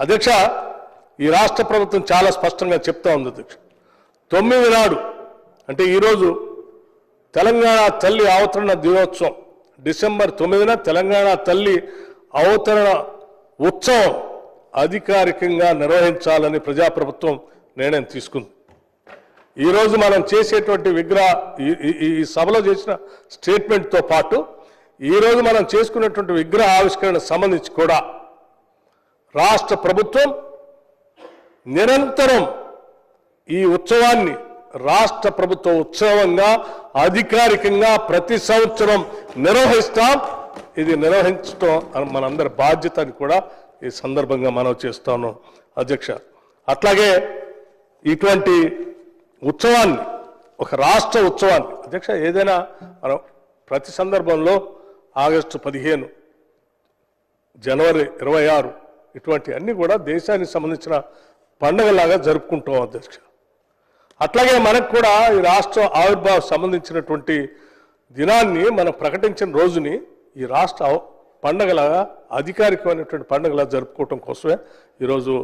అధ్యక్ష, ఈ రాష్ట్ర ప్రభుత్వం చాలా స్పష్టంగా చెప్తా ఉంది అధ్యక్ష. 9 నాడు అంటే ఈరోజు తెలంగాణ తల్లి అవతరణ దినోత్సవం, డిసెంబర్ 9న తెలంగాణ తల్లి అవతరణ ఉత్సవం అధికారికంగా నిర్వహించాలని ప్రజాప్రభుత్వం నిర్ణయం తీసుకుంది. ఈరోజు మనం చేసేటువంటి ఈ సభలో చేసిన స్టేట్మెంట్తో పాటు ఈరోజు మనం చేసుకున్నటువంటి విగ్రహ ఆవిష్కరణ సంబంధించి కూడా రాష్ట్ర ప్రభుత్వం నిరంతరం ఈ ఉత్సవాన్ని రాష్ట్ర ప్రభుత్వ ఉత్సవంగా అధికారికంగా ప్రతి సంవత్సరం నిర్వహిస్తాం. ఇది నిర్వహించడం మనందరి బాధ్యత అని కూడా ఈ సందర్భంగా మనం చేస్తాను అధ్యక్ష. అట్లాగే ఇటువంటి ఉత్సవాన్ని, ఒక రాష్ట్ర ఉత్సవాన్ని అధ్యక్ష, ఏదైనా మనం ప్రతి సందర్భంలో ఆగస్టు 15, జనవరి 26 ఇటువంటి అన్ని కూడా దేశానికి సంబంధించిన పండుగలాగా జరుపుకుంటాం అధ్యక్ష. అట్లాగే మనకు కూడా ఈ రాష్ట్ర ఆవిర్భావం సంబంధించినటువంటి దినాన్ని మనం ప్రకటించిన రోజుని ఈ రాష్ట్ర పండుగలాగా, అధికారికమైనటువంటి పండుగలా జరుపుకోవటం కోసమే ఈరోజు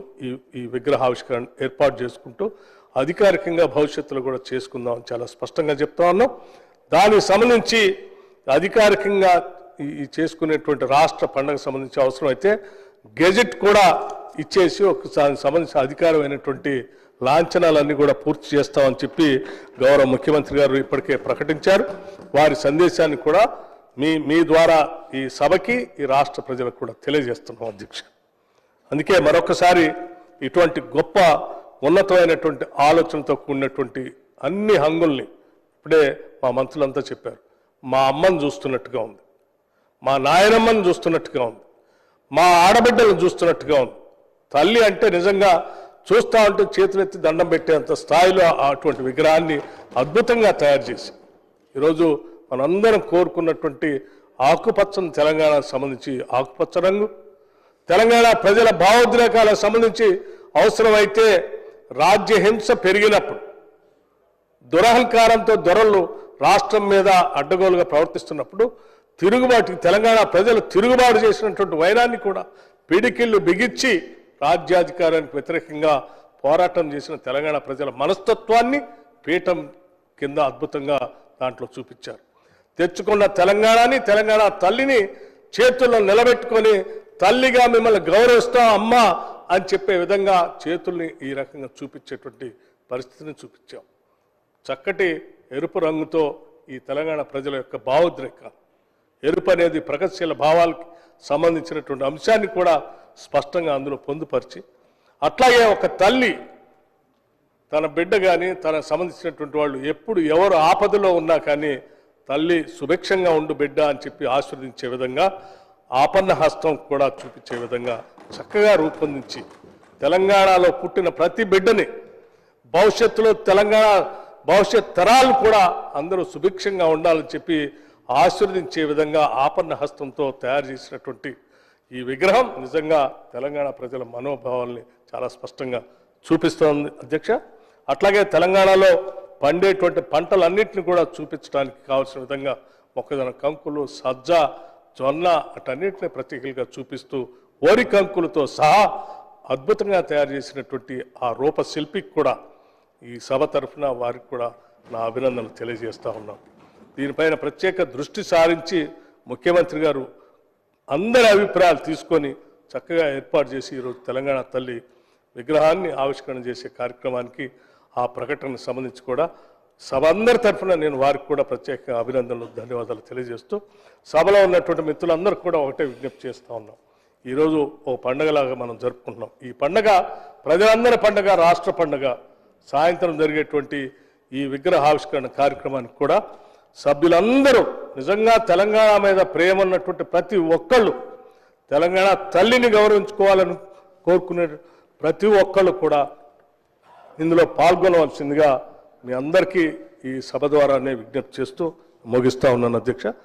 ఈ విగ్రహావిష్కరణ ఏర్పాటు చేసుకుంటూ అధికారికంగా భవిష్యత్తులో కూడా చేసుకుందాం చాలా స్పష్టంగా చెప్తా ఉన్నాం. దానికి సంబంధించి అధికారికంగా ఈ చేసుకునేటువంటి రాష్ట్ర పండుగకు సంబంధించి అవసరమైతే గెజెట్ కూడా ఇచ్చేసి ఒకసారి సంబంధించిన అధికారమైనటువంటి లాంఛనాలన్నీ కూడా పూర్తి చేస్తామని చెప్పి గౌరవ ముఖ్యమంత్రి గారు ఇప్పటికే ప్రకటించారు. వారి సందేశాన్ని కూడా మీ ద్వారా ఈ సభకి, ఈ రాష్ట్ర ప్రజలకు కూడా తెలియజేస్తున్నాం అధ్యక్ష. అందుకే మరొకసారి ఇటువంటి గొప్ప ఉన్నతమైనటువంటి ఆలోచనతో కూడినటువంటి అన్ని హంగుల్ని ఇప్పుడే మా మంత్రులంతా చెప్పారు. మా అమ్మను చూస్తున్నట్టుగా ఉంది, మా నాయనమ్మను చూస్తున్నట్టుగా ఉంది, మా ఆడబిడ్డలను చూస్తున్నట్టుగా ఉంది. తల్లి అంటే నిజంగా చూస్తూ ఉంటే చేతులెత్తి దండం పెట్టేంత స్థాయిలో అటువంటి విగ్రహాన్ని అద్భుతంగా తయారు చేసి ఈరోజు మనందరం కోరుకున్నటువంటి ఆకుపచ్చని తెలంగాణకు సంబంధించి ఆకుపచ్చ రంగు, తెలంగాణ ప్రజల భావోద్రేకాలకు సంబంధించి అవసరమైతే రాజ్యహింస పెరిగినప్పుడు, దురహంకారంతో దొరలు రాష్ట్రం మీద అడ్డగోలుగా ప్రవర్తిస్తున్నప్పుడు తిరుగుబాటుకి తెలంగాణ ప్రజలు తిరుగుబాటు చేసినటువంటి వైరాన్ని కూడా పిడికిళ్ళు బిగించి రాజ్యాధికారానికి వ్యతిరేకంగా పోరాటం చేసిన తెలంగాణ ప్రజల మనస్తత్వాన్ని పీఠం కింద అద్భుతంగా దాంట్లో చూపించారు. తెచ్చుకున్న తెలంగాణని, తెలంగాణ తల్లిని చేతుల్లో నిలబెట్టుకొని తల్లిగా మిమ్మల్ని గౌరవిస్తాం అమ్మా అని చెప్పే విధంగా చేతుల్ని ఈ రకంగా చూపించేటువంటి పరిస్థితిని చూపించాం. చక్కటి ఎరుపు రంగుతో ఈ తెలంగాణ ప్రజల యొక్క భావోద్రేకాలు, ఎరుపు అనేది ప్రగతిశీల భావాలకి సంబంధించినటువంటి అంశాన్ని కూడా స్పష్టంగా అందులో పొందుపరిచి, అట్లాగే ఒక తల్లి తన బిడ్డ కానీ తనకు సంబంధించినటువంటి వాళ్ళు ఎప్పుడు ఎవరు ఆపదలో ఉన్నా కానీ తల్లి సుభిక్షంగా ఉండు బిడ్డ అని చెప్పి ఆశీర్వదించే విధంగా, ఆపన్న హస్తం కూడా చూపించే విధంగా చక్కగా రూపొందించి తెలంగాణలో పుట్టిన ప్రతి బిడ్డని భవిష్యత్తులో తెలంగాణ భవిష్యత్ తరాలు కూడా అందరూ సుభిక్షంగా ఉండాలని చెప్పి ఆశీర్వదించే విధంగా ఆపన్న హస్తంతో తయారు చేసినటువంటి ఈ విగ్రహం నిజంగా తెలంగాణ ప్రజల మనోభావాల్ని చాలా స్పష్టంగా చూపిస్తోంది అధ్యక్ష. అట్లాగే తెలంగాణలో పండేటువంటి పంటలన్నింటినీ కూడా చూపించడానికి కావాల్సిన విధంగా మొక్కజొన్న కంకులు, సజ్జ, జొన్న అటన్నింటినీ ప్రతీకలుగా చూపిస్తూ వరి కంకులతో సహా అద్భుతంగా తయారు చేసినటువంటి ఆ రూపశిల్పికి కూడా ఈ సభ తరఫున వారికి కూడా నా అభినందనలు తెలియజేస్తూ ఉన్నాం. దీనిపైన ప్రత్యేక దృష్టి సారించి ముఖ్యమంత్రి గారు అందరి అభిప్రాయాలు తీసుకొని చక్కగా ఏర్పాటు చేసి ఈరోజు తెలంగాణ తల్లి విగ్రహాన్ని ఆవిష్కరణ చేసే కార్యక్రమానికి ఆ ప్రకటనకు సంబంధించి కూడా సభ అందరి తరఫున నేను వారికి కూడా ప్రత్యేక అభినందనలు, ధన్యవాదాలు తెలియజేస్తూ సభలో ఉన్నటువంటి మిత్రులందరూ కూడా ఒకటే విజ్ఞప్తి చేస్తూ ఉన్నాం. ఈరోజు ఓ పండుగలాగా మనం జరుపుకుంటున్నాం. ఈ పండుగ ప్రజలందరి పండుగ, రాష్ట్ర పండుగ. సాయంత్రం జరిగేటువంటి ఈ విగ్రహావిష్కరణ కార్యక్రమానికి కూడా సభ్యులందరూ నిజంగా తెలంగాణ మీద ప్రేమ ఉన్నటువంటి ప్రతి ఒక్కళ్ళు, తెలంగాణ తల్లిని గౌరవించుకోవాలని కోరుకునే ప్రతి ఒక్కళ్ళు కూడా ఇందులో పాల్గొనవలసిందిగా మీ అందరికీ ఈ సభ ద్వారానే విజ్ఞప్తి చేస్తూ ముగిస్తా ఉన్నాను అధ్యక్ష.